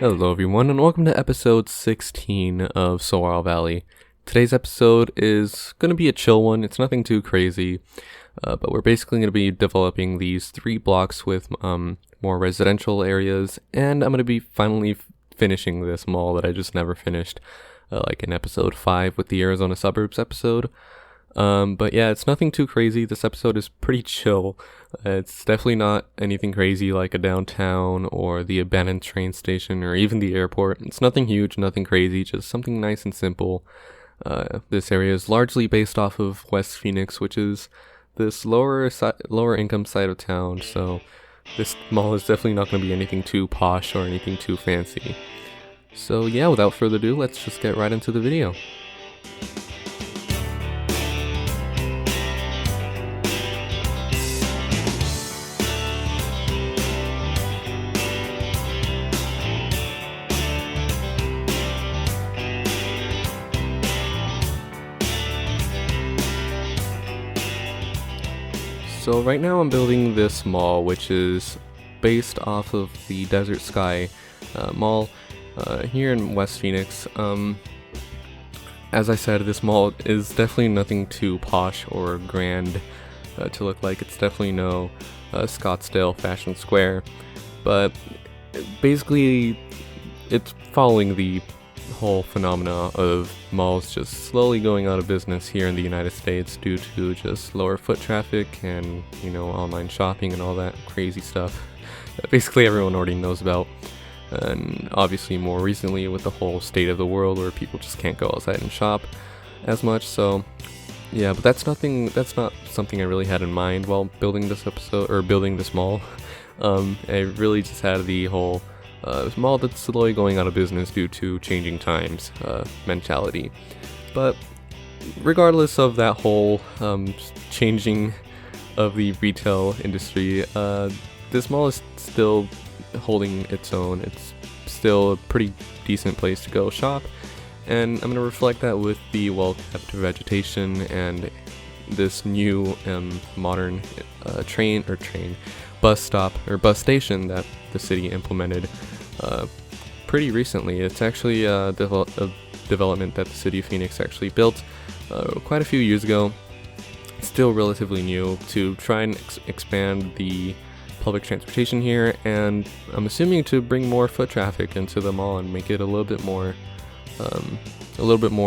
Hello everyone, and welcome to episode 16 of Saguaro Valley. Today's episode is going to be a chill one. It's nothing too crazy, but we're basically going to be developing these 3 blocks with more residential areas, and I'm going to be finally finishing this mall that I just never finished, like in episode 5 with the Arizona Suburbs episode. But yeah, it's nothing too crazy. This episode is pretty chill. It's definitely not anything crazy like a downtown or the abandoned train station or even the airport. It's nothing huge, nothing crazy, just something nice and simple. This area is largely based off of West Phoenix, which is this lower income side of town, so this mall is definitely not going to be anything too posh or anything too fancy. So yeah, without further ado, let's just get right into the video. So right now I'm building this mall, which is based off of the Desert Sky mall here in West Phoenix. As I said, this mall is definitely nothing too posh or grand to look like. It's definitely no Scottsdale Fashion Square, but basically it's following the whole phenomena of malls just slowly going out of business here in the United States due to just lower foot traffic and, online shopping and all that crazy stuff that basically everyone already knows about. And obviously more recently with the whole state of the world where people just can't go outside and shop as much. So yeah, but that's not something I really had in mind while building this episode or building this mall. I really just had the whole mall that's slowly going out of business due to changing times mentality. But regardless of that whole changing of the retail industry, this mall is still holding its own. It's still a pretty decent place to go shop, and I'm going to reflect that with the well-kept vegetation and this new modern bus stop or bus station that the city implemented pretty recently. It's actually a development that the city of Phoenix actually built quite a few years ago. It's still relatively new to try and expand the public transportation here, and I'm assuming to bring more foot traffic into the mall and make it a little bit more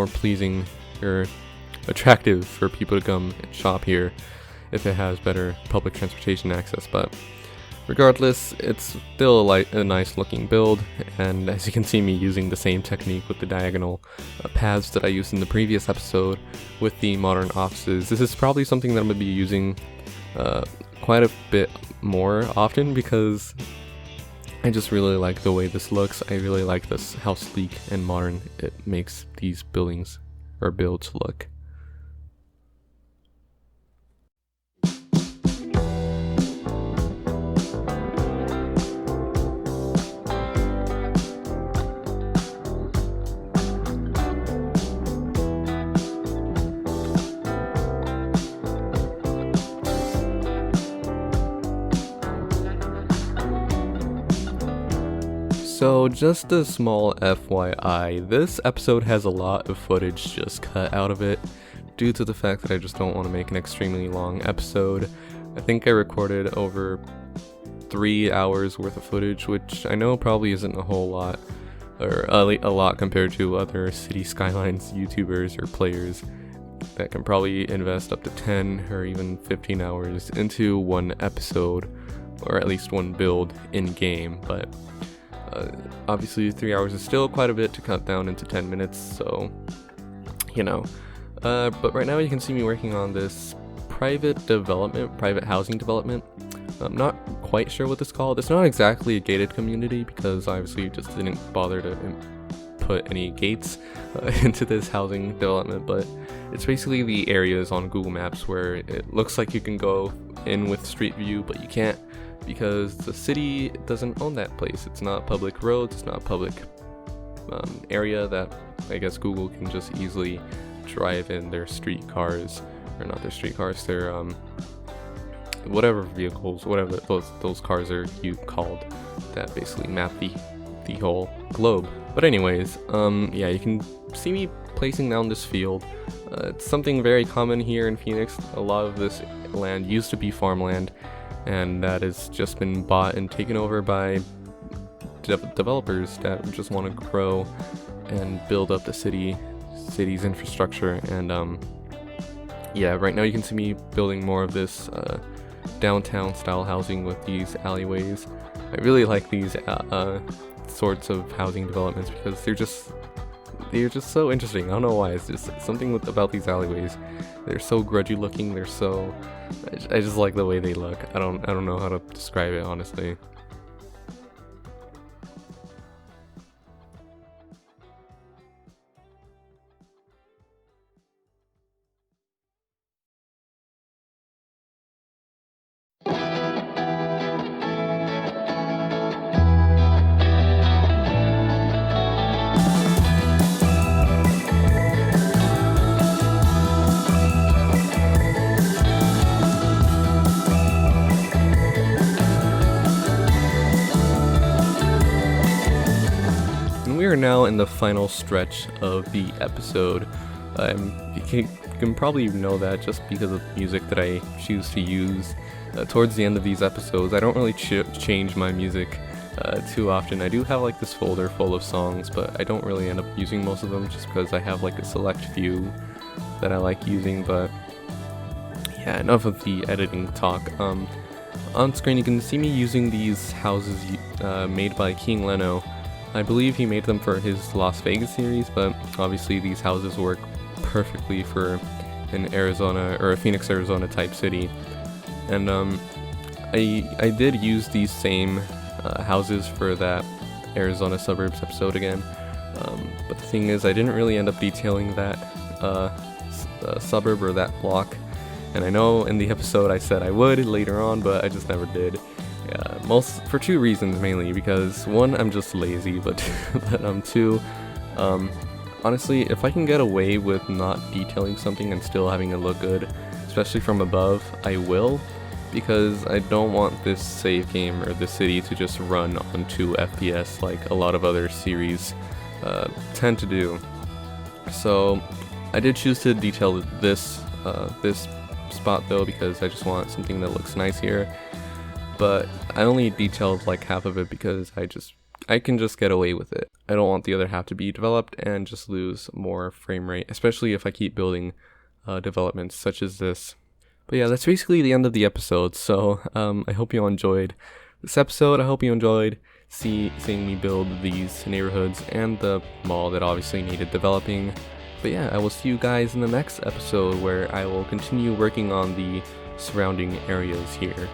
pleasing or attractive for people to come and shop here if it has better public transportation access. But regardless, it's still a nice looking build, and as you can see me using the same technique with the diagonal paths that I used in the previous episode with the modern offices. This is probably something that I'm going to be using quite a bit more often because I just really like the way this looks. I really like this, how sleek and modern it makes these buildings or builds look. So just a small FYI, this episode has a lot of footage just cut out of it due to the fact that I just don't want to make an extremely long episode. I think I recorded over 3 hours worth of footage, which I know probably isn't a whole lot, or a lot compared to other City Skylines YouTubers or players that can probably invest up to 10 or even 15 hours into one episode, or at least one build in-game, but obviously 3 hours is still quite a bit to cut down into 10 minutes, so but right now you can see me working on this private housing development. I'm not quite sure what it's called. It's not exactly a gated community because obviously you just didn't bother to put any gates into this housing development, but it's basically the areas on Google Maps where it looks like you can go in with Street View, but you can't because the city doesn't own that place. It's not public roads, it's not public area that I guess Google can just easily drive in their street cars, or not their street cars, their whatever vehicles, whatever those cars are called, that basically map the the whole globe. But anyways, yeah, you can see me placing down this field. It's something very common here in Phoenix. A lot of this land used to be farmland, and that has just been bought and taken over by developers that just want to grow and build up the city's infrastructure. And yeah, right now you can see me building more of this downtown style housing with these alleyways. I really like these sorts of housing developments because they're just so interesting. I don't know why. It's just something about these alleyways. They're so grudgy looking. I just like the way they look. I don't know how to describe it, honestly. We are now in the final stretch of the episode. You can probably know that just because of the music that I choose to use towards the end of these episodes. I don't really change my music too often. I do have like this folder full of songs, but I don't really end up using most of them just because I have like a select few that I like using. But yeah, enough of the editing talk. On screen you can see me using these houses made by King Leno. I believe he made them for his Las Vegas series, but obviously these houses work perfectly for an Arizona or a Phoenix, Arizona type city. And I did use these same houses for that Arizona suburbs episode again. But the thing is, I didn't really end up detailing that suburb or that block. And I know in the episode I said I would later on, but I just never did. For two reasons mainly, because one, I'm just lazy, but two, honestly, if I can get away with not detailing something and still having it look good, especially from above, I will, because I don't want this save game or this city to just run on 2 FPS like a lot of other series tend to do. So I did choose to detail this spot though, because I just want something that looks nice here. But I only detailed like half of it because I can just get away with it. I don't want the other half to be developed and just lose more frame rate, especially if I keep building developments such as this. But yeah, that's basically the end of the episode. So I hope you all enjoyed this episode. I hope you enjoyed seeing me build these neighborhoods and the mall that obviously needed developing. But yeah, I will see you guys in the next episode where I will continue working on the surrounding areas here.